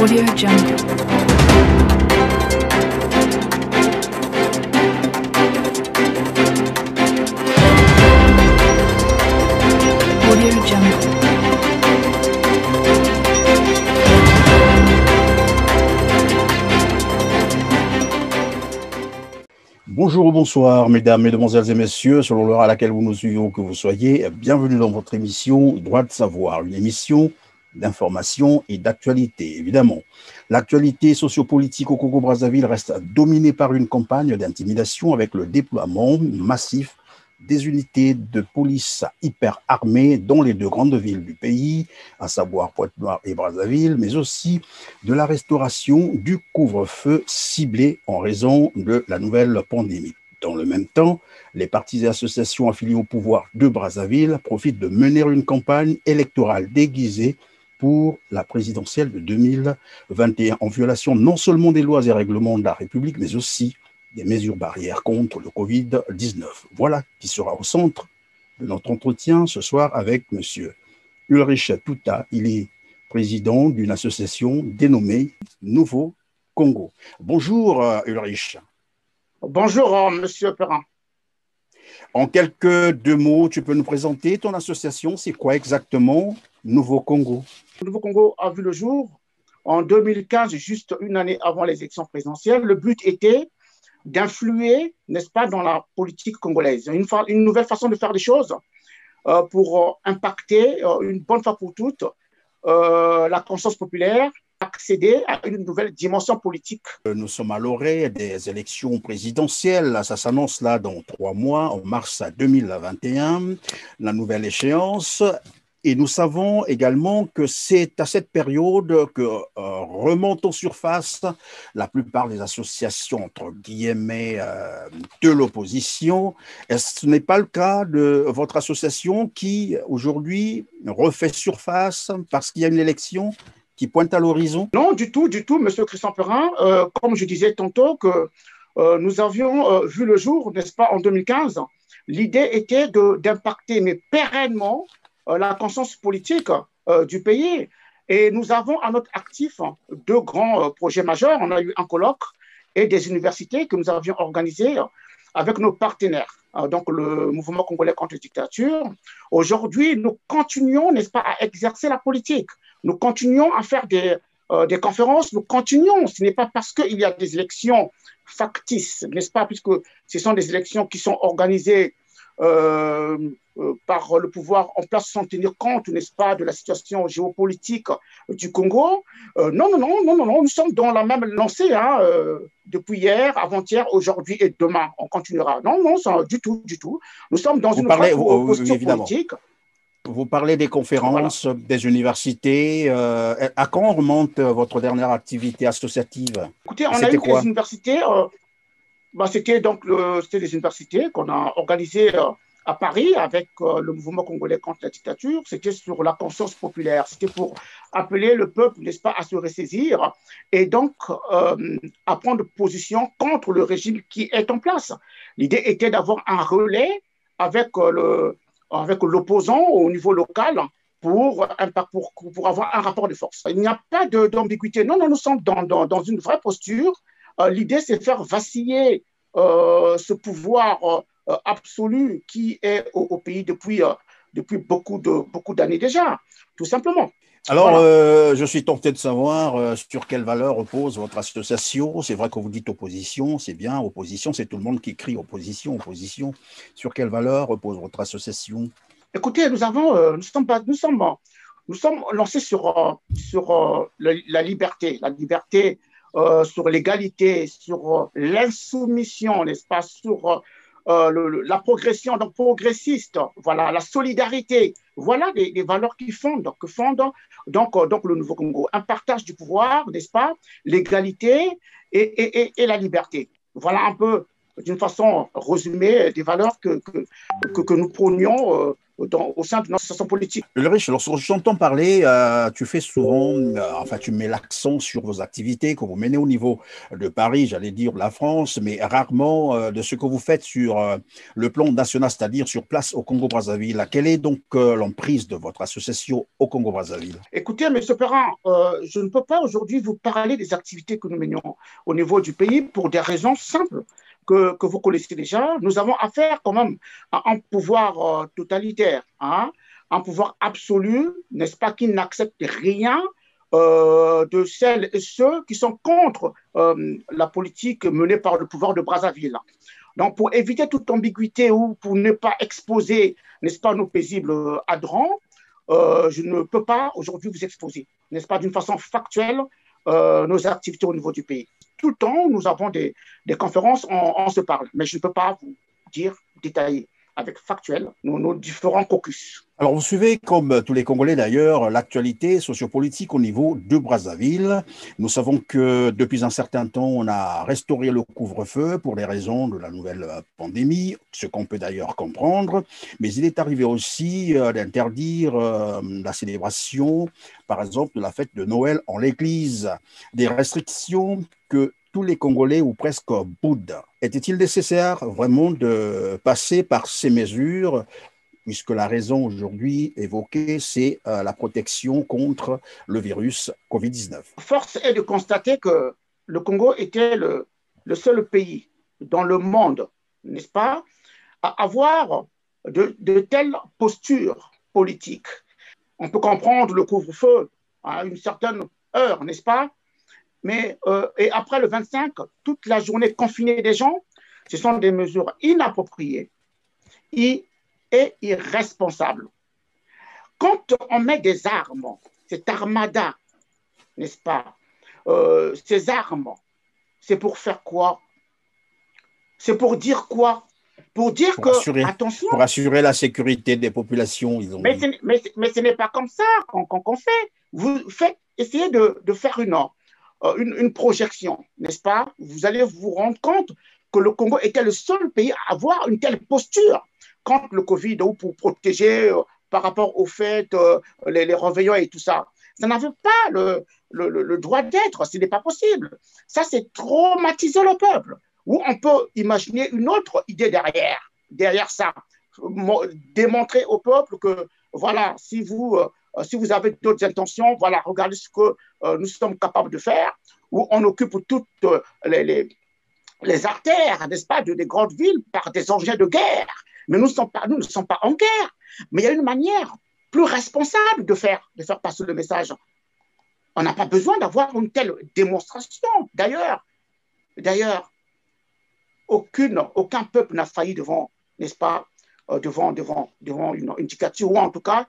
Audio Jungle. Audio Jungle. Bonjour ou bonsoir, mesdames, mesdemoiselles et messieurs, selon l'heure à laquelle vous nous suivez, que vous soyez, bienvenue dans votre émission Droit de savoir, une émission d'information et d'actualité, évidemment. L'actualité sociopolitique au Congo-Brazzaville reste dominée par une campagne d'intimidation avec le déploiement massif des unités de police hyper armées dans les deux grandes villes du pays, à savoir Pointe-Noire et Brazzaville, mais aussi de la restauration du couvre-feu ciblé en raison de la nouvelle pandémie. Dans le même temps, les partis et associations affiliés au pouvoir de Brazzaville profitent de mener une campagne électorale déguisée pour la présidentielle de 2021, en violation non seulement des lois et règlements de la République, mais aussi des mesures barrières contre le Covid-19. Voilà qui sera au centre de notre entretien ce soir avec M. Ulrich Tuta. Il est président d'une association dénommée Nouveau Congo. Bonjour Ulrich. Bonjour Monsieur Perrin. En quelques deux mots, tu peux nous présenter ton association? C'est quoi exactement Nouveau Congo? Nouveau Congo a vu le jour en 2015, juste une année avant les élections présidentielles. Le but était d'influer, n'est-ce pas, dans la politique congolaise. Une nouvelle façon de faire des choses pour impacter une bonne fois pour toutes la conscience populaire, accéder à une nouvelle dimension politique. Nous sommes à l'orée des élections présidentielles. Ça s'annonce là dans 3 mois, en mars 2021, la nouvelle échéance. Et nous savons également que c'est à cette période que remontent en surface la plupart des associations, entre guillemets, de l'opposition. Ce n'est pas le cas de votre association qui, aujourd'hui, refait surface parce qu'il y a une élection qui pointe à l'horizon? Non, du tout, Monsieur Christian Perrin. Comme je disais tantôt, que nous avions vu le jour, n'est-ce pas, en 2015. L'idée était d'impacter, mais pérennement, la conscience politique du pays. Et nous avons à notre actif 2 grands projets majeurs. On a eu un colloque et des universités que nous avions organisés avec nos partenaires. Donc, le mouvement congolais contre la dictature. Aujourd'hui, nous continuons, n'est-ce pas, à exercer la politique. Nous continuons à faire des conférences. Nous continuons. Ce n'est pas parce qu'il y a des élections factices, n'est-ce pas, puisque ce sont des élections qui sont organisées par le pouvoir en place sans tenir compte, n'est-ce pas, de la situation géopolitique du Congo. Non, nous sommes dans la même lancée depuis hier, avant-hier, aujourd'hui et demain. On continuera. Non, du tout. Nous sommes dans une posture politique. Vous parlez des conférences, voilà, des universités. À quand remonte votre dernière activité associative? Écoutez, on a eu des universités. C'était des universités qu'on a organisées à Paris avec le mouvement congolais contre la dictature. C'était sur la conscience populaire. C'était pour appeler le peuple, n'est-ce pas, à se ressaisir et donc à prendre position contre le régime qui est en place. L'idée était d'avoir un relais avec l'opposant au niveau local pour avoir un rapport de force. Il n'y a pas d'ambiguïté. Non, nous sommes dans une vraie posture. L'idée, c'est de faire vaciller ce pouvoir absolu qui est au pays depuis beaucoup d'années déjà, tout simplement. Alors, voilà. Je suis tenté de savoir sur quelle valeur repose votre association. C'est vrai que vous dites opposition, c'est bien, opposition, c'est tout le monde qui crie opposition. Sur quelle valeur repose votre association? Écoutez, nous sommes lancés sur la liberté, sur l'égalité, sur l'insoumission, n'est-ce pas, sur la progression, donc progressiste, voilà, la solidarité, voilà des valeurs qui fondent le Nouveau Congo. Un partage du pouvoir, n'est-ce pas, l'égalité et la liberté. Voilà un peu, d'une façon résumée, des valeurs que nous prônions au sein de notre association politique. Ulrich, lorsque j'entends parler, tu fais souvent, enfin, tu mets l'accent sur vos activités que vous menez au niveau de Paris, j'allais dire la France, mais rarement de ce que vous faites sur le plan national, c'est-à-dire sur place au Congo-Brazzaville. Quelle est donc l'emprise de votre association au Congo-Brazzaville? Écoutez, M. Perrin, je ne peux pas aujourd'hui vous parler des activités que nous menions au niveau du pays pour des raisons simples que vous connaissez déjà. Nous avons affaire quand même à un pouvoir totalitaire, hein, un pouvoir absolu, n'est-ce pas, qui n'accepte rien de celles et ceux qui sont contre la politique menée par le pouvoir de Brazzaville. Donc, pour éviter toute ambiguïté ou pour ne pas exposer, n'est-ce pas, nos paisibles adhérents, je ne peux pas aujourd'hui vous exposer, n'est-ce pas, d'une façon factuelle, nos activités au niveau du pays. Tout le temps, nous avons des conférences, on se parle, mais je ne peux pas vous dire, détailler avec factuel nos différents caucus. Alors, vous suivez, comme tous les Congolais d'ailleurs, l'actualité sociopolitique au niveau de Brazzaville. Nous savons que depuis un certain temps, on a restauré le couvre-feu pour les raisons de la nouvelle pandémie, ce qu'on peut d'ailleurs comprendre. Mais il est arrivé aussi d'interdire la célébration, par exemple, de la fête de Noël en l'église. Des restrictions que tous les Congolais ou presque boudent. Était-il nécessaire vraiment de passer par ces mesures, puisque la raison aujourd'hui évoquée, c'est la protection contre le virus Covid-19? Force est de constater que le Congo était le seul pays dans le monde, n'est-ce pas, à avoir de telles postures politiques. On peut comprendre le couvre-feu à une certaine heure, n'est-ce pas? Mais et après le 25, toute la journée confinée des gens, ce sont des mesures inappropriées et irresponsables. Quand on met des armes, cette armada, n'est-ce pas, ces armes, c'est pour faire quoi? C'est pour dire quoi? Pour dire attention. Pour assurer la sécurité des populations, ils ont mais ce n'est pas comme ça qu'on fait. Vous faites, essayez de faire une projection, n'est-ce pas? Vous allez vous rendre compte que le Congo était le seul pays à avoir une telle posture contre le Covid ou pour protéger par rapport au fait, les réveillons et tout ça. Ça n'avait pas le droit d'être, ce n'est pas possible. Ça, c'est traumatiser le peuple. Ou on peut imaginer une autre idée derrière ça. Démontrer au peuple que, voilà, si vous avez d'autres intentions, voilà, regardez ce que nous sommes capables de faire, où on occupe toutes les artères, n'est-ce pas, des grandes villes par des engins de guerre. Mais nous ne sommes pas en guerre. Mais il y a une manière plus responsable de faire passer le message. On n'a pas besoin d'avoir une telle démonstration. D'ailleurs, aucun peuple n'a failli devant, n'est-ce pas, devant une dictature, ou en tout cas,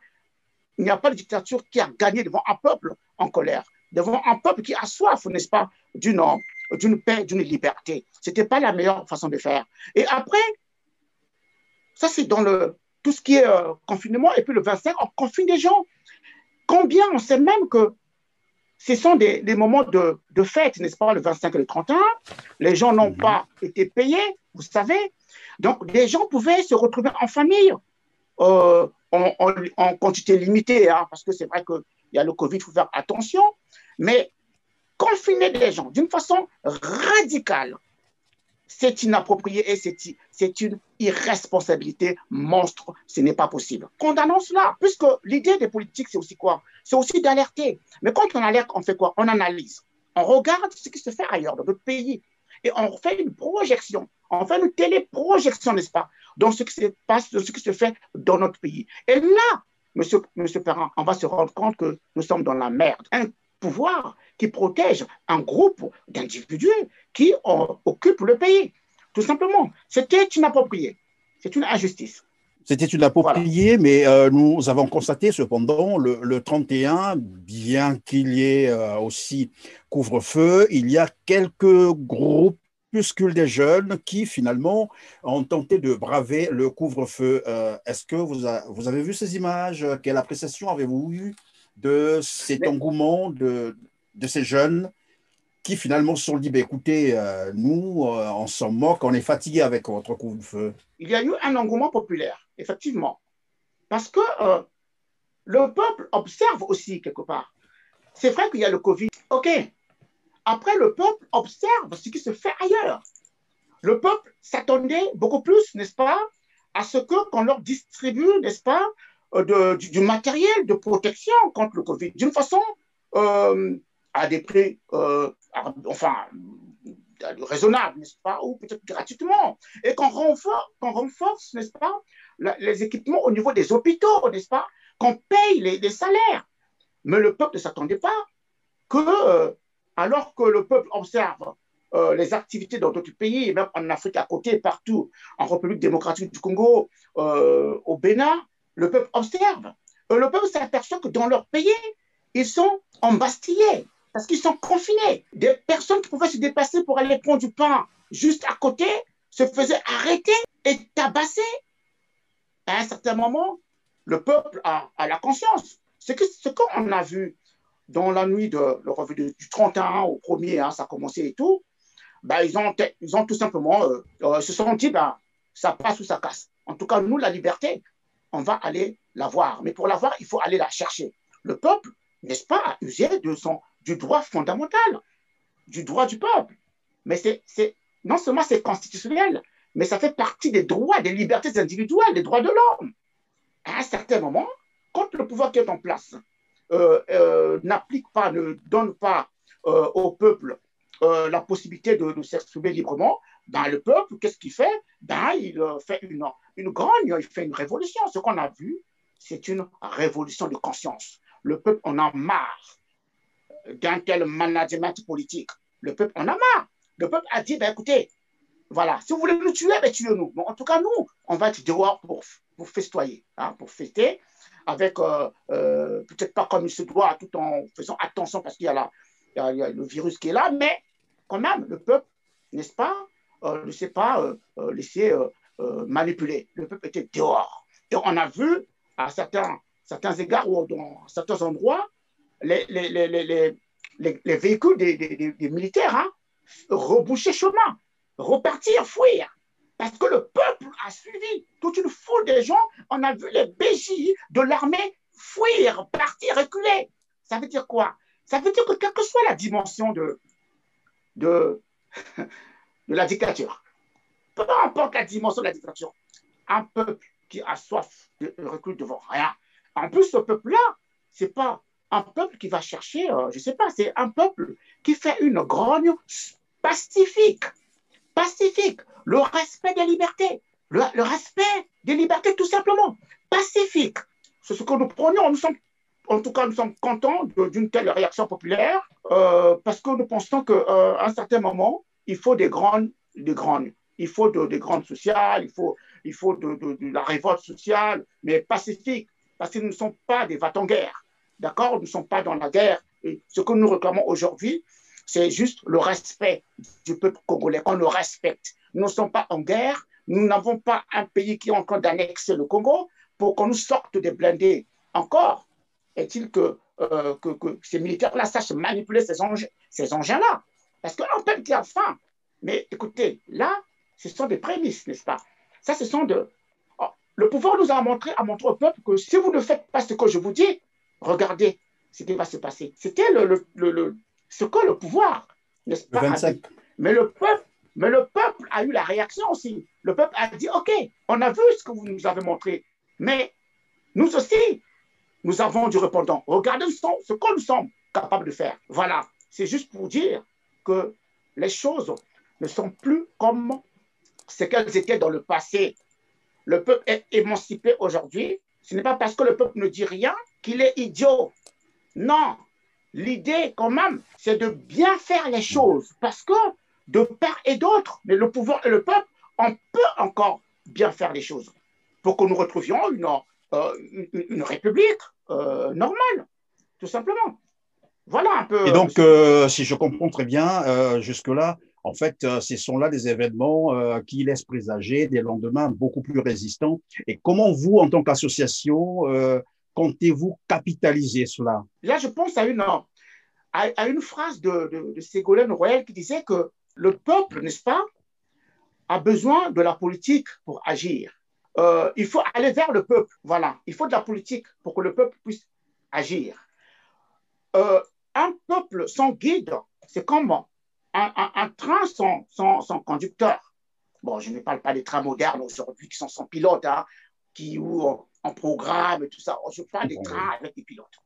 il n'y a pas de dictature qui a gagné devant un peuple en colère, devant un peuple qui a soif, n'est-ce pas, d'une paix, d'une liberté. Ce n'était pas la meilleure façon de faire. Et après, ça c'est dans tout ce qui est confinement, et puis le 25, on confine des gens. Combien on sait même que ce sont des moments de fête, n'est-ce pas, le 25 et le 31. Les gens n'ont pas été payés, vous savez. Donc, les gens pouvaient se retrouver en famille en quantité limitée, hein, parce que c'est vrai qu'il y a le Covid, il faut faire attention. Mais confiner des gens d'une façon radicale, c'est inapproprié et c'est une irresponsabilité monstre. Ce n'est pas possible. Condamnons cela, puisque l'idée des politiques, c'est aussi quoi? C'est aussi d'alerter. Mais quand on alerte, on fait quoi? On analyse. On regarde ce qui se fait ailleurs, dans d'autres pays. Et on fait une projection. On fait une téléprojection, n'est-ce pas, dans ce qui se passe, de ce qui se fait dans notre pays. Et là, monsieur Perrin, on va se rendre compte que nous sommes dans la merde. Un pouvoir qui protège un groupe d'individus qui occupent le pays. Tout simplement. C'était inapproprié. C'est une injustice. C'était inapproprié, voilà. Mais nous avons constaté cependant le 31, bien qu'il y ait aussi couvre-feu, il y a quelques groupuscules des jeunes qui finalement ont tenté de braver le couvre-feu. Est-ce que vous avez vu ces images? Quelle appréciation avez-vous eue de cet engouement de ces jeunes qui finalement se sont dit, écoutez, nous, on s'en moque, on est fatigué avec votre couvre-feu? Il y a eu un engouement populaire, effectivement, Parce que le peuple observe aussi quelque part. C'est vrai qu'il y a le Covid. OK. Après, le peuple observe ce qui se fait ailleurs. Le peuple s'attendait beaucoup plus, n'est-ce pas, à ce qu'on leur distribue, n'est-ce pas, du matériel de protection contre le Covid, d'une façon à des prix, enfin, raisonnables, n'est-ce pas, ou peut-être gratuitement, et qu'on renforce, n'est-ce pas, les équipements au niveau des hôpitaux, n'est-ce pas, qu'on paye les salaires. Mais le peuple ne s'attendait pas que, alors que le peuple observe les activités dans d'autres pays, et même en Afrique à côté, partout, en République démocratique du Congo, au Bénin, le peuple observe. Le peuple s'aperçoit que dans leur pays, ils sont embastillés parce qu'ils sont confinés. Des personnes qui pouvaient se déplacer pour aller prendre du pain juste à côté se faisaient arrêter et tabasser. À un certain moment, le peuple a la conscience. Ce qu'on a vu dans la nuit du 31 au 1er, hein, ça a commencé et tout, ben, ils ont tout simplement se sont dit, ben, ça passe ou ça casse. En tout cas, nous, la liberté, on va aller la voir. Mais pour l'avoir, il faut aller la chercher. Le peuple, n'est-ce pas, a usé du droit fondamental, du droit du peuple. Mais non seulement c'est constitutionnel, mais ça fait partie des droits, des libertés individuelles, des droits de l'homme. À un certain moment, quand le pouvoir qui est en place n'applique pas, ne donne pas au peuple la possibilité de s'exprimer librement, ben, le peuple, qu'est-ce qu'il fait? Ben, il fait une grogne, il fait une révolution. Ce qu'on a vu, c'est une révolution de conscience. Le peuple en a marre d'un tel management politique. Le peuple en a marre. Le peuple a dit, ben, écoutez, voilà, si vous voulez nous tuer, ben, tuez-nous. Bon, en tout cas, nous, on va être dehors pour festoyer, hein, pour fêter, avec peut-être pas comme il se doit, tout en faisant attention parce qu'il y a le virus qui est là, mais quand même, le peuple, n'est-ce pas, ne s'est pas laissé manipuler. Le peuple était dehors. Et on a vu à certains égards ou dans certains endroits les véhicules des militaires hein, reboucher chemin, repartir, fuir. Parce que le peuple a suivi toute une foule de gens. On a vu les BJ de l'armée fuir, partir, reculer. Ça veut dire quoi? Ça veut dire que quelle que soit la dimension de la dictature, peu importe la dimension de la dictature, un peuple qui a soif ne recule devant rien. En plus, ce peuple-là, ce n'est pas un peuple qui va chercher, je ne sais pas, c'est un peuple qui fait une grogne pacifique. Pacifique, le respect des libertés, le respect des libertés tout simplement, pacifique. C'est ce que nous prenions, en tout cas, nous sommes contents d'une telle réaction populaire parce que nous pensons qu'à un certain moment, il faut des grandes. Il faut des grandes sociales, il faut de la révolte sociale, mais pacifique, parce que nous ne sommes pas des va-t-en-guerre. D'accord? Nous ne sommes pas dans la guerre. Et ce que nous réclamons aujourd'hui, c'est juste le respect du peuple congolais, qu'on le respecte. Nous ne sommes pas en guerre, nous n'avons pas un pays qui est en train d'annexer le Congo pour qu'on nous sorte des blindés. Encore est-il que ces militaires-là sachent manipuler ces engins-là. Parce qu'un peuple qui a faim, mais écoutez, là, ce sont des prémices, n'est-ce pas? Ça, ce sont de... Oh, le pouvoir nous a montré au peuple que si vous ne faites pas ce que je vous dis, regardez ce qui va se passer. C'était ce que le pouvoir, n'est-ce pas, le 25. Mais le peuple a eu la réaction aussi. Le peuple a dit, OK, on a vu ce que vous nous avez montré, mais nous aussi, nous avons du répondant. Regardez ce que nous sommes capables de faire. Voilà, c'est juste pour dire que les choses ne sont plus comme ce qu'elles étaient dans le passé. Le peuple est émancipé aujourd'hui. Ce n'est pas parce que le peuple ne dit rien qu'il est idiot. Non, l'idée quand même, c'est de bien faire les choses parce que de part et d'autre, mais le pouvoir et le peuple, on peut encore bien faire les choses pour que nous retrouvions une république normale, tout simplement. Voilà un peu. Et donc, si je comprends très bien, jusque-là, en fait, ce sont là des événements qui laissent présager des lendemains beaucoup plus résistants. Et comment vous, en tant qu'association, comptez-vous capitaliser cela? Là, je pense à une phrase de Ségolène Royal qui disait que le peuple, n'est-ce pas, a besoin de la politique pour agir. il faut aller vers le peuple. Voilà, il faut de la politique pour que le peuple puisse agir. Un peuple sans guide, c'est comme un train sans conducteur. Bon, je ne parle pas des trains modernes aujourd'hui qui sont sans pilote, hein, ou en programme et tout ça. Je parle des trains avec des pilotes.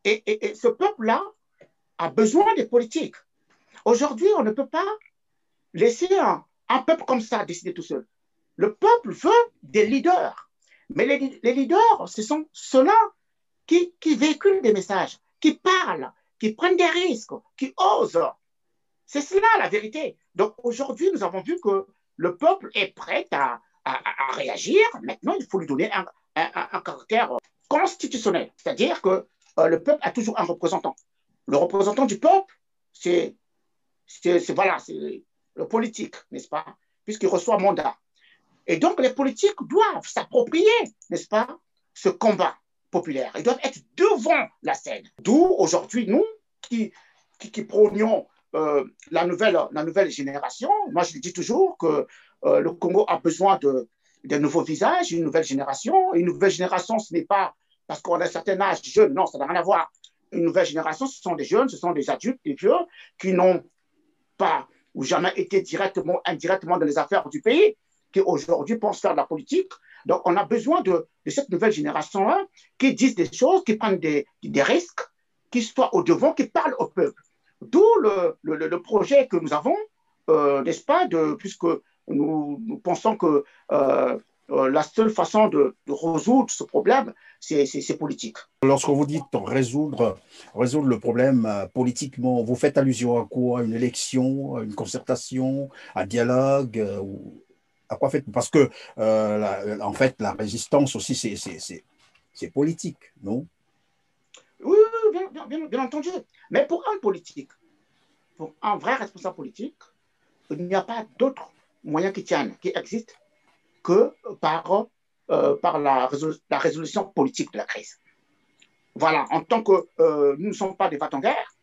Et ce peuple-là a besoin des politiques. Aujourd'hui, on ne peut pas laisser un peuple comme ça décider tout seul. Le peuple veut des leaders. Mais les leaders, ce sont ceux-là qui véhiculent des messages, qui parlent, qui prennent des risques, qui osent. C'est cela la vérité. Donc aujourd'hui, nous avons vu que le peuple est prêt à réagir. Maintenant, il faut lui donner un caractère constitutionnel. C'est-à-dire que le peuple a toujours un représentant. Le représentant du peuple, c'est le politique, n'est-ce pas? Puisqu'il reçoit mandat. Et donc, les politiques doivent s'approprier, n'est-ce pas, ce combat populaire. Ils doivent être devant la scène. D'où, aujourd'hui, nous, qui prônions la nouvelle génération, moi, je dis toujours que le Congo a besoin de nouveaux visages, une nouvelle génération. Une nouvelle génération, ce n'est pas parce qu'on a un certain âge jeune, non, ça n'a rien à voir. Une nouvelle génération, ce sont des jeunes, ce sont des adultes, des vieux, qui n'ont pas ou jamais été directement, indirectement dans les affaires du pays, qui aujourd'hui pensent faire de la politique. Donc, on a besoin de cette nouvelle génération-là qui disent des choses, qui prennent des risques, qui soient au devant, qui parlent au peuple. D'où le projet que nous avons, n'est-ce pas, puisque nous pensons que la seule façon de résoudre ce problème, c'est politique. Lorsque vous dites résoudre le problème politiquement, vous faites allusion à quoi? Une élection, une concertation, un dialogue à quoi faites-vous? Parce que, en fait, la résistance aussi, c'est politique, non? Oui, bien entendu. Mais pour un politique, pour un vrai responsable politique, il n'y a pas d'autre moyen qui existe que par la résolution politique de la crise. Voilà, en tant que nous ne sommes pas des vats-en-guerre,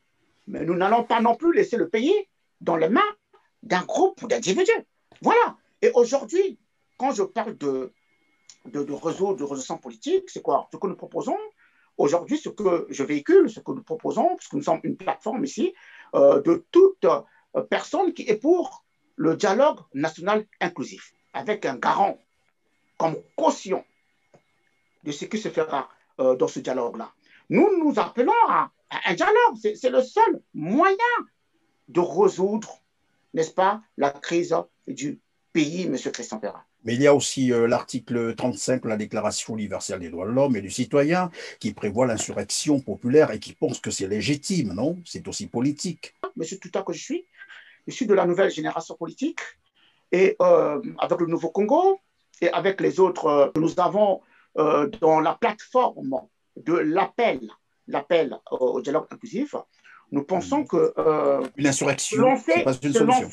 mais nous n'allons pas non plus laisser le pays dans les mains d'un groupe ou d'individus. Voilà. Et aujourd'hui, quand je parle de résolution politique, c'est quoi? Ce que nous proposons aujourd'hui, ce que je véhicule, ce que nous proposons, puisque nous sommes une plateforme ici, de toute personne qui est pour le dialogue national inclusif, avec un garant comme caution de ce qui se fera dans ce dialogue-là. Nous appelons à un dialogue. C'est le seul moyen de résoudre, n'est-ce pas, la crise du pays, M. Christian Ferrat. Mais il y a aussi l'article 35 de la Déclaration universelle des droits de l'homme et du citoyen qui prévoit l'insurrection populaire et qui pense que c'est légitime, non? C'est aussi politique. Monsieur Touta que je suis de la nouvelle génération politique et avec le Nouveau Congo et avec les autres, nous avons dans la plateforme de l'appel au dialogue inclusif, nous pensons que une insurrection, c'est pas une solution.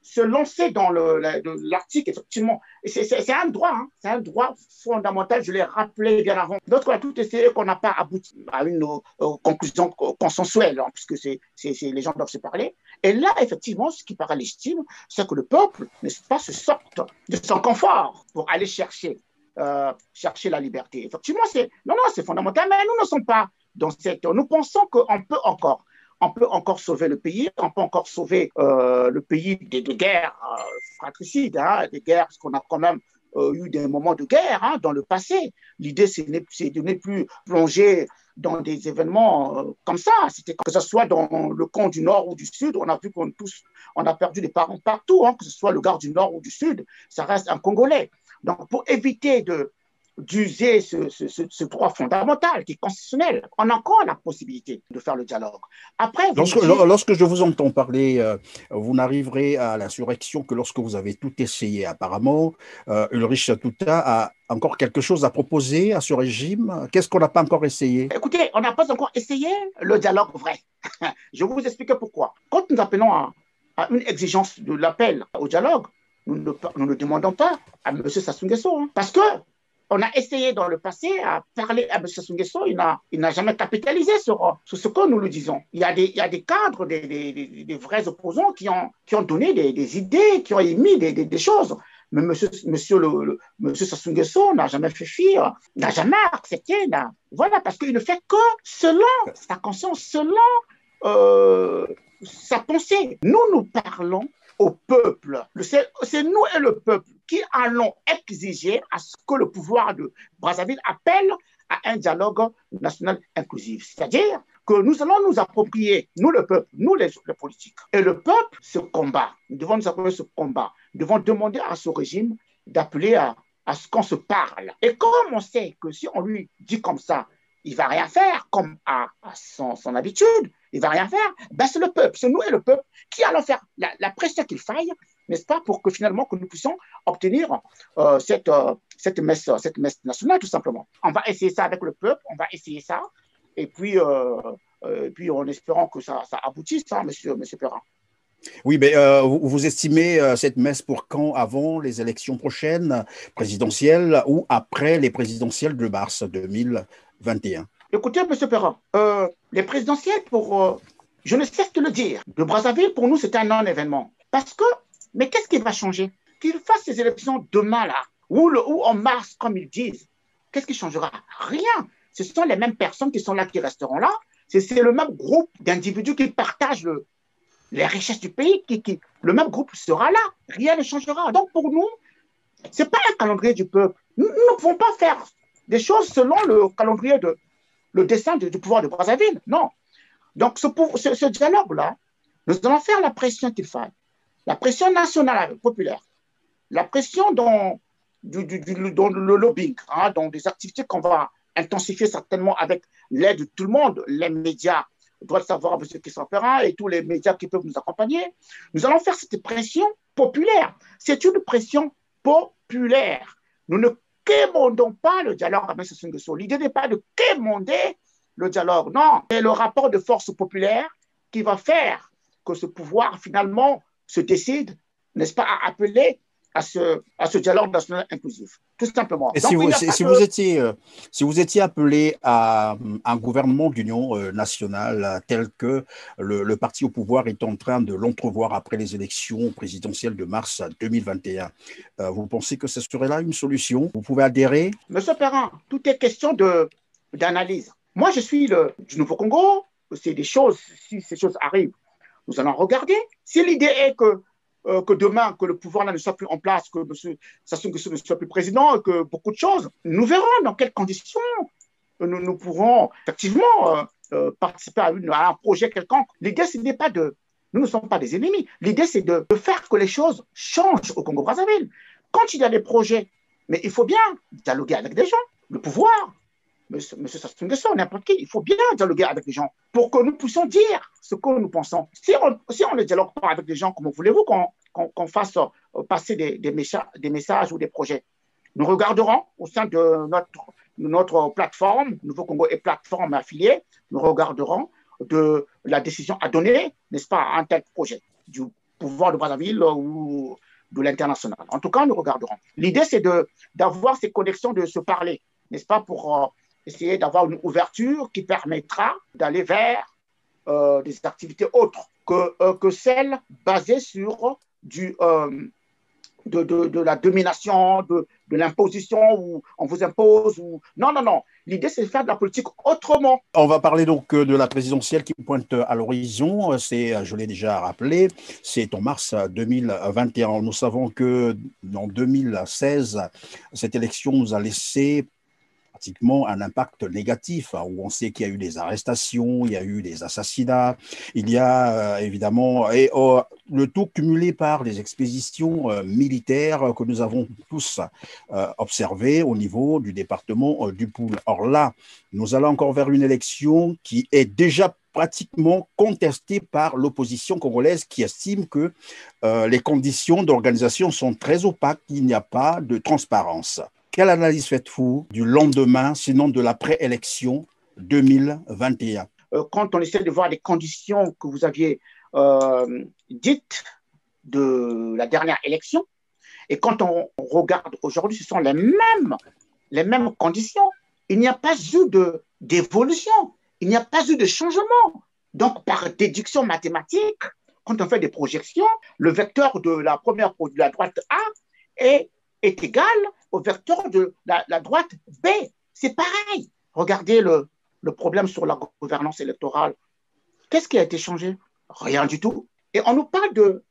Se lancer dans l'article, effectivement, c'est un droit, hein, c'est un droit fondamental, je l'ai rappelé bien avant. D'autres, on a tout essayé, qu'on n'a pas abouti à une conclusion consensuelle, hein, puisque les gens doivent se parler. Et là, effectivement, ce qui paraît légitime, c'est que le peuple, n'est-ce pas, se sorte de son confort pour aller chercher la liberté. Effectivement, c'est fondamental, mais nous ne sommes pas dans cette... Nous pensons qu'on peut encore sauver le pays, on peut encore sauver le pays des guerres fratricides, hein, des guerres, parce qu'on a quand même eu des moments de guerre hein, dans le passé. L'idée, c'est de ne plus plonger dans des événements comme ça. Que ce soit dans le camp du Nord ou du Sud, on a vu on a perdu des parents partout, hein, que ce soit le gare du Nord ou du Sud, ça reste un Congolais. Donc, pour éviter d'user ce droit fondamental qui est constitutionnel, on a encore la possibilité de faire le dialoge. Après, lorsque je vous entends parler, vous n'arriverez à l'insurrection que lorsque vous avez tout essayé. Apparemment, Ulrich Touta a encore quelque chose à proposer à ce régime. Qu'est-ce qu'on n'a pas encore essayé? Écoutez, on n'a pas encore essayé le dialogue vrai. Je vais vous expliquer pourquoi. Quand nous appelons à une exigence de l'appel au dialogue, nous ne demandons pas à M. Sassou Nguesso, hein, parce que on a essayé dans le passé à parler à M. Sassou Nguesso, il n'a jamais capitalisé sur ce que nous lui disons. Il y a des cadres, des vrais opposants qui ont donné des idées, qui ont émis des choses. Mais monsieur Sassou Nguesso n'a jamais fait fuir, n'a jamais accepté. Voilà, parce qu'il ne fait que selon sa conscience, selon sa pensée. Nous parlons au peuple. C'est nous et le peuple qui allons exiger à ce que le pouvoir de Brazzaville appelle à un dialogue national inclusif. C'est-à-dire que nous allons nous approprier, nous le peuple, nous les politiques. Et le peuple se combat. Nous devons nous approprier ce combat. Nous devons demander à ce régime d'appeler à ce qu'on se parle. Et comme on sait que si on lui dit comme ça, il ne va rien faire, comme à son habitude, il ne va rien faire, ben c'est le peuple, c'est nous et le peuple qui allons faire la pression qu'il faille, n'est-ce pas, pour que finalement que nous puissions obtenir cette messe nationale, tout simplement. On va essayer ça avec le peuple, on va essayer ça, et puis en espérant que ça aboutisse, hein, monsieur Perrin. Oui, mais vous estimez cette messe pour quand? Avant les élections prochaines, présidentielles, ou après les présidentielles de mars 2021? Écoutez, M. Perrin, les présidentielles, je ne cesse de le dire, de Brazzaville, pour nous, c'est un non-événement. Parce que, mais qu'est-ce qui va changer? Qu'ils fassent ces élections demain, là, ou en mars, comme ils disent, qu'est-ce qui changera? Rien. Ce sont les mêmes personnes qui sont là, qui resteront là. C'est le même groupe d'individus qui partagent les richesses du pays. Le même groupe sera là. Rien ne changera. Donc, pour nous, ce n'est pas un calendrier du peuple. Nous ne pouvons pas faire des choses selon le calendrier le dessin du pouvoir de Brazzaville. Non. Donc, ce dialogue-là, nous allons faire la pression qu'il faille. La pression nationale, populaire. La pression dans le lobbying, hein, dans des activités qu'on va intensifier certainement avec l'aide de tout le monde, les médias, on doit le savoir, M. Kissan-Perrin, et tous les médias qui peuvent nous accompagner. Nous allons faire cette pression populaire. C'est une pression populaire. Nous ne quémandons pas le dialogue avec Sassou Nguesso. L'idée n'est pas de quémander le dialogue. Non, c'est le rapport de force populaire qui va faire que ce pouvoir, finalement, se décide, n'est-ce pas, à appeler à ce dialogue national inclusif, tout simplement. Et donc, si vous étiez appelé à un gouvernement d'union nationale tel que le parti au pouvoir est en train de l'entrevoir après les élections présidentielles de mars 2021, vous pensez que ce serait là une solution? Vous pouvez adhérer? Monsieur Perrin, tout est question d'analyse. Moi, je suis du Nouveau Congo. C'est des choses, si ces choses arrivent, nous allons regarder. Si l'idée est que demain, que le pouvoir ne soit plus en place, que M. Sassou Nguesso ne soit plus président, et que beaucoup de choses, nous verrons dans quelles conditions nous pourrons effectivement participer à un projet quelconque. L'idée, ce n'est pas nous ne sommes pas des ennemis. L'idée, c'est de faire que les choses changent au Congo-Brazzaville. Quand il y a des projets, mais il faut bien dialoguer avec des gens, le pouvoir, M. Sassou Nguesso, n'importe qui, il faut bien dialoguer avec les gens pour que nous puissions dire ce que nous pensons. Si on ne dialogue pas avec les gens, comment voulez-vous qu'on fasse passer des messages ou des projets? Nous regarderons au sein de notre plateforme, Nouveau Congo et plateforme affiliée, nous regarderons de la décision à donner, n'est-ce pas, à un tel projet du pouvoir de Brazzaville ou de l'international. En tout cas, nous regarderons. L'idée, c'est d'avoir ces connexions, de se parler, n'est-ce pas, pour essayer d'avoir une ouverture qui permettra d'aller vers des activités autres que celles basées sur de la domination, de l'imposition, où on vous impose. Non. L'idée, c'est de faire de la politique autrement. On va parler donc de la présidentielle qui pointe à l'horizon. Je l'ai déjà rappelé, c'est en mars 2021. Nous savons que en 2016, cette élection nous a laissé pratiquement un impact négatif, où on sait qu'il y a eu des arrestations, il y a eu des assassinats, il y a évidemment le tout cumulé par les expéditions militaires que nous avons tous observées au niveau du département du Poul. Or là, nous allons encore vers une élection qui est déjà pratiquement contestée par l'opposition congolaise qui estime que les conditions d'organisation sont très opaques, qu'il n'y a pas de transparence. Quelle analyse faites-vous du lendemain, sinon de l'après-élection 2021? Quand on essaie de voir les conditions que vous aviez dites de la dernière élection, et quand on regarde aujourd'hui, ce sont les mêmes conditions. Il n'y a pas eu d'évolution, il n'y a pas eu de changement. Donc, par déduction mathématique, quand on fait des projections, le vecteur de la droite A est égal au vecteur de la droite B. C'est pareil. Regardez le problème sur la gouvernance électorale. Qu'est-ce qui a été changé? Rien du tout. Et on nous parle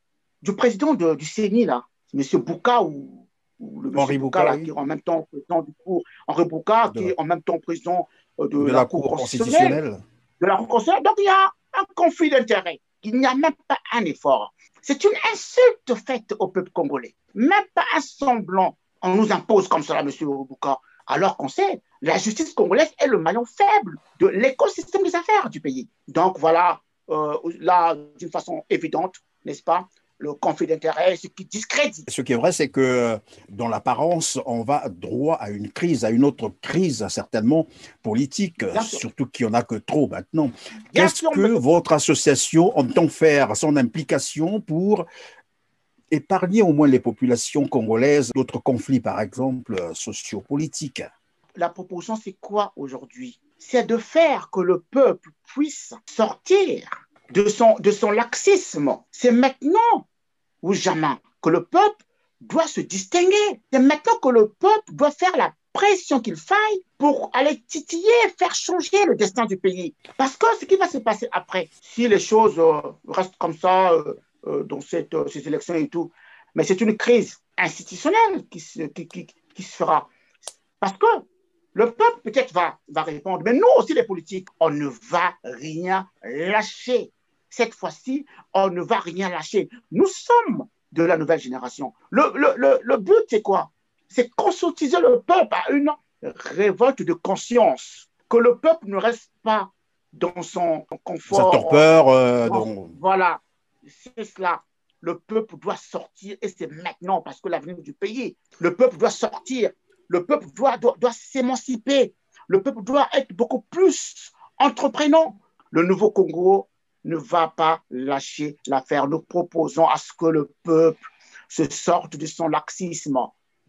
du président du CENI, là, M. Bouka ou le Henri M. Bouka, là, oui. qui est en même temps président du cours, Henri Bouka, qui est en même temps président de la Cour constitutionnelle. De la Cour constitutionnelle. Donc, il y a un conflit d'intérêts. Il n'y a même pas un effort. C'est une insulte faite au peuple congolais. Même pas un semblant. On nous impose comme cela, M. Bouka, alors qu'on sait, la justice congolaise est le maillon faible de l'écosystème des affaires du pays. Donc, voilà, là, d'une façon évidente, n'est-ce pas, le conflit d'intérêts, ce qui discrédite. Ce qui est vrai, c'est que dans l'apparence, on va droit à une crise, à une autre crise, certainement politique, surtout qu'il n'y en a que trop maintenant. Qu'est-ce que votre association entend faire, son implication pour épargner au moins les populations congolaises d'autres conflits, par exemple, sociopolitiques? La proposition, c'est quoi aujourd'hui? C'est de faire que le peuple puisse sortir de son laxisme. C'est maintenant ou jamais que le peuple doit se distinguer. C'est maintenant que le peuple doit faire la pression qu'il faille pour aller titiller, faire changer le destin du pays. Parce que ce qui va se passer après, si les choses restent comme ça dans ces élections et tout, mais c'est une crise institutionnelle qui se fera. Parce que le peuple peut-être va répondre, mais nous aussi les politiques, on ne va rien lâcher. Cette fois-ci, on ne va rien lâcher. Nous sommes de la nouvelle génération. Le but, c'est quoi? C'est conscientiser le peuple à une révolte de conscience. Que le peuple ne reste pas dans son confort. Sa torpeur. Voilà, c'est cela. Le peuple doit sortir et c'est maintenant parce que l'avenir du pays. Le peuple doit sortir. Le peuple doit s'émanciper. Le peuple doit être beaucoup plus entreprenant. Le nouveau Congo ne va pas lâcher l'affaire. Nous proposons à ce que le peuple se sorte de son laxisme.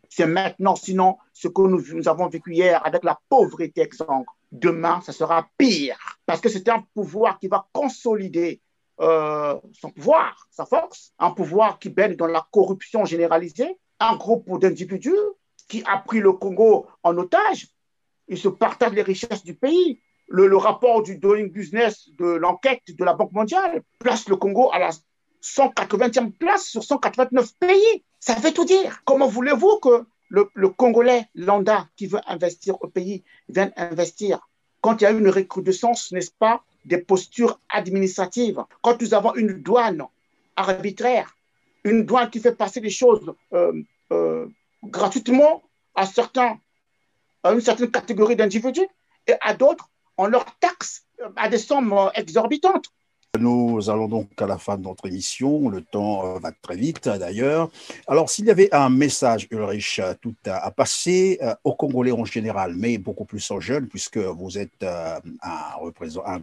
C'est maintenant, sinon, ce que nous avons vécu hier avec la pauvreté exsangue, demain, ça sera pire. Parce que c'est un pouvoir qui va consolider son pouvoir, sa force, un pouvoir qui baigne dans la corruption généralisée, un groupe d'individus qui a pris le Congo en otage. Ils se partagent les richesses du pays. Le rapport du Doing Business de l'enquête de la Banque mondiale place le Congo à la 180e place sur 189 pays. Ça veut tout dire. Comment voulez-vous que le Congolais lambda qui veut investir au pays vienne investir quand il y a une recrudescence, n'est-ce pas, des postures administratives, quand nous avons une douane arbitraire, une douane qui fait passer des choses gratuitement à une certaine catégorie d'individus et à d'autres, on leur taxe à des sommes exorbitantes. Nous allons donc à la fin de notre émission. Le temps va très vite d'ailleurs. Alors, s'il y avait un message, Ulrich, tout à passer aux Congolais en général, mais beaucoup plus aux jeunes, puisque vous êtes un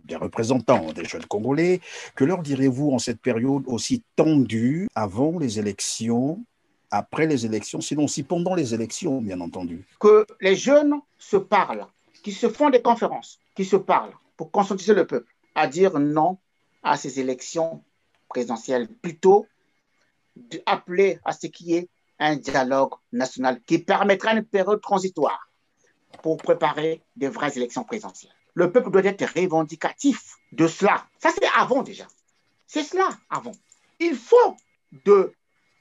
des représentants des jeunes Congolais, que leur direz-vous en cette période aussi tendue, avant les élections, après les élections, sinon aussi pendant les élections, bien entendu? Que les jeunes se parlent, qui se font des conférences, qui se parlent pour conscientiser le peuple à dire non à ces élections présidentielles, plutôt d'appeler à ce qui est un dialogue national qui permettra une période transitoire pour préparer de vraies élections présidentielles. Le peuple doit être revendicatif de cela. Ça, c'est avant déjà. C'est cela avant. Il faut de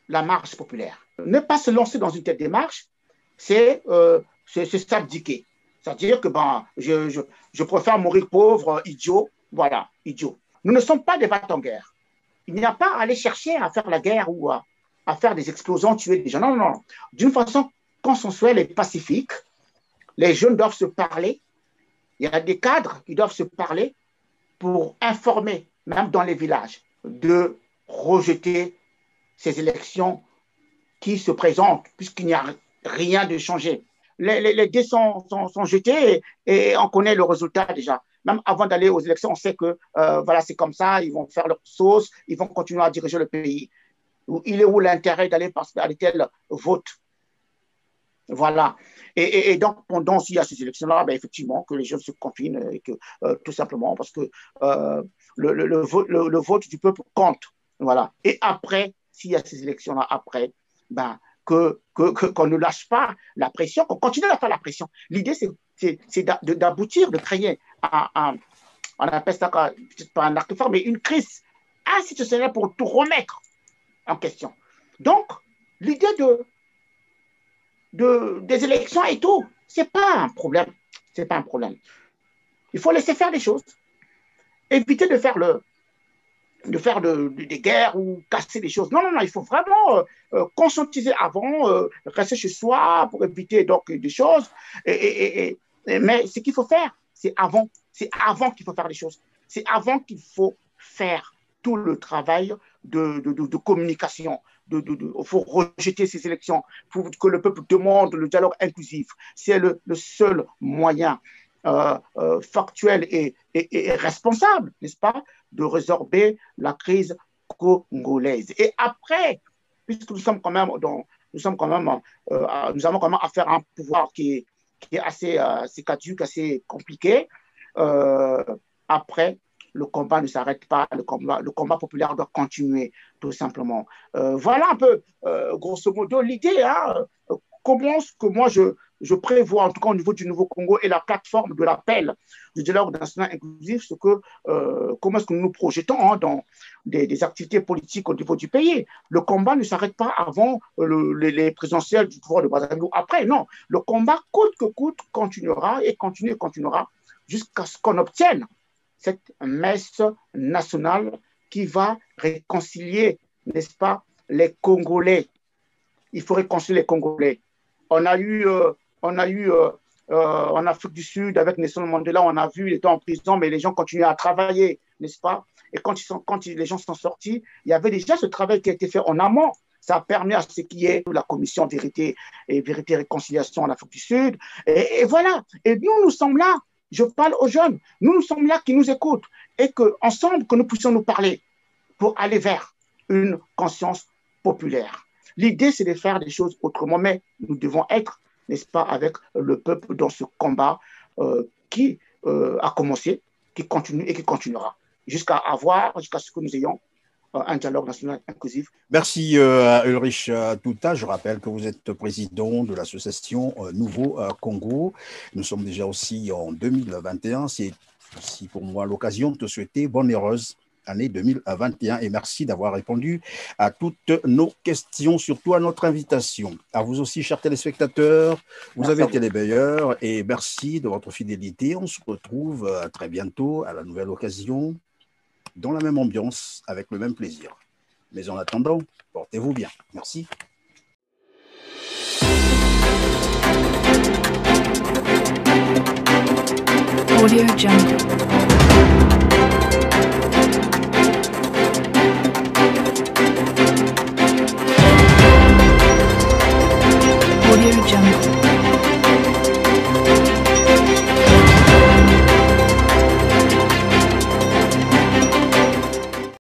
la marche populaire. Ne pas se lancer dans une telle démarche, c'est s'abdiquer. C'est-à-dire que je préfère mourir pauvre, idiot, voilà, idiot. Nous ne sommes pas des va-t-en-guerre. Il n'y a pas à aller chercher à faire la guerre ou à faire des explosions, tuer des gens. Non, non, non. D'une façon consensuelle et pacifique, les jeunes doivent se parler. Il y a des cadres qui doivent se parler pour informer, même dans les villages, de rejeter ces élections qui se présentent, puisqu'il n'y a rien de changé. Les dés sont jetés et on connaît le résultat déjà. Même avant d'aller aux élections, on sait que voilà, c'est comme ça, ils vont faire leur sauce, ils vont continuer à diriger le pays. Il est où l'intérêt d'aller à tel vote? Voilà. Et donc, pendant s'il y a ces élections-là, effectivement, que les jeunes se confinent, et que, tout simplement parce que le vote du peuple compte. Voilà. Et après, s'il y a ces élections-là, après, qu'on ne lâche pas la pression, qu'on continue à faire la pression. L'idée, c'est d'aboutir, de créer on appelle ça pas un acte fort, mais une crise institutionnelle pour tout remettre en question. Donc, l'idée des élections et tout, c'est pas un problème. C'est pas un problème. Il faut laisser faire les choses. Éviter de faire des guerres ou casser des choses. Non, il faut vraiment conscientiser avant, rester chez soi pour éviter donc des choses. Mais ce qu'il faut faire, c'est avant. C'est avant qu'il faut faire les choses. C'est avant qu'il faut faire tout le travail de communication. Il faut rejeter ces élections. Il faut que le peuple demande le dialogue inclusif. C'est le seul moyen factuel et responsable, n'est-ce pas, de résorber la crise congolaise. Et après, puisque nous avons quand même affaire à un pouvoir qui est assez caduque, assez compliqué, après, le combat ne s'arrête pas, le combat populaire doit continuer, tout simplement. Voilà un peu, grosso modo, l'idée, comment ce que moi je prévois, en tout cas au niveau du Nouveau Congo et la plateforme de l'appel du dialogue national inclusif, comment est-ce que nous nous projetons dans des activités politiques au niveau du pays. Le combat ne s'arrête pas avant les présidentielles du pouvoir de Brazzaville. Après, non, le combat coûte que coûte continuera et continuera jusqu'à ce qu'on obtienne cette messe nationale qui va réconcilier, n'est-ce pas, les Congolais. Il faut réconcilier les Congolais. On a eu en Afrique du Sud, avec Nelson Mandela, on a vu, il était en prison, mais les gens continuaient à travailler, n'est-ce pas? Et quand les gens sont sortis, il y avait déjà ce travail qui a été fait en amont. Ça a permis à ce qui est la commission vérité et réconciliation en Afrique du Sud. Et voilà. Et nous sommes là. Je parle aux jeunes. Nous sommes là qui nous écoutent. Et qu'ensemble, que nous puissions nous parler pour aller vers une conscience populaire. L'idée, c'est de faire des choses autrement, mais nous devons être, n'est-ce pas, avec le peuple dans ce combat qui a commencé, qui continue et qui continuera, jusqu'à ce que nous ayons un dialogue national inclusif. Merci à Ulrich Tuta. Je rappelle que vous êtes président de l'association Nouveau Congo. Nous sommes déjà aussi en 2021. C'est aussi pour moi l'occasion de te souhaiter bonne et heureuse année 2021 et merci d'avoir répondu à toutes nos questions, surtout à notre invitation. À vous aussi, chers téléspectateurs, vous avez été les meilleurs et merci de votre fidélité. On se retrouve très bientôt à la nouvelle occasion, dans la même ambiance, avec le même plaisir. Mais en attendant, portez-vous bien. Merci. Audio Jungle.